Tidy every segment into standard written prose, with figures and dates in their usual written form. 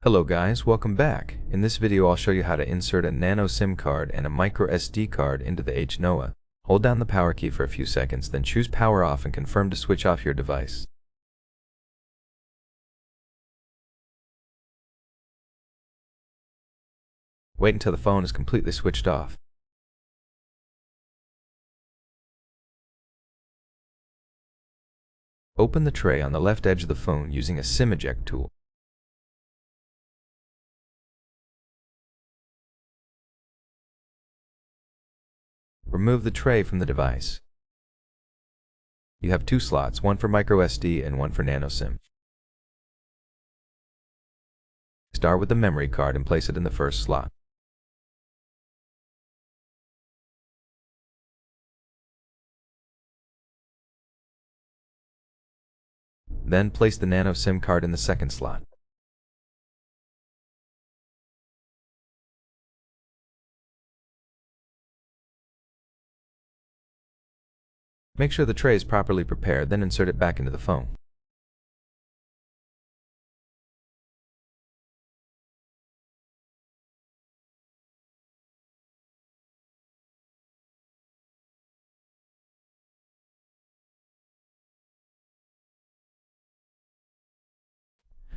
Hello guys, welcome back. In this video I'll show you how to insert a nano SIM card and a micro SD card into the HUAWEI. Hold down the power key for a few seconds, then choose power off and confirm to switch off your device. Wait until the phone is completely switched off. Open the tray on the left edge of the phone using a SIM eject tool. Remove the tray from the device. You have two slots, one for micro SD and one for nano SIM. Start with the memory card and place it in the first slot. Then place the nano SIM card in the second slot. Make sure the tray is properly prepared, then insert it back into the phone.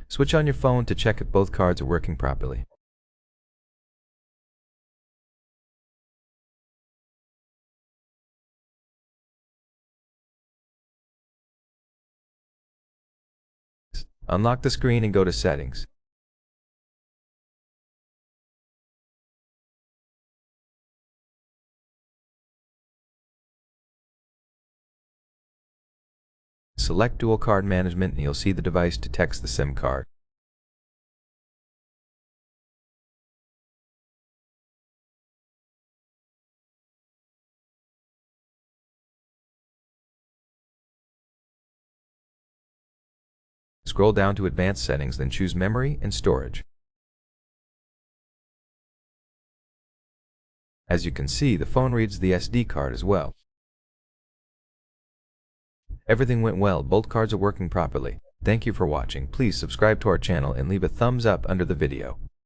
Switch on your phone to check if both cards are working properly. Unlock the screen and go to Settings. Select Dual Card Management and you'll see the device detects the SIM card. Scroll down to Advanced Settings, then choose Memory and Storage. As you can see, the phone reads the SD card as well. Everything went well, both cards are working properly. Thank you for watching. Please subscribe to our channel and leave a thumbs up under the video.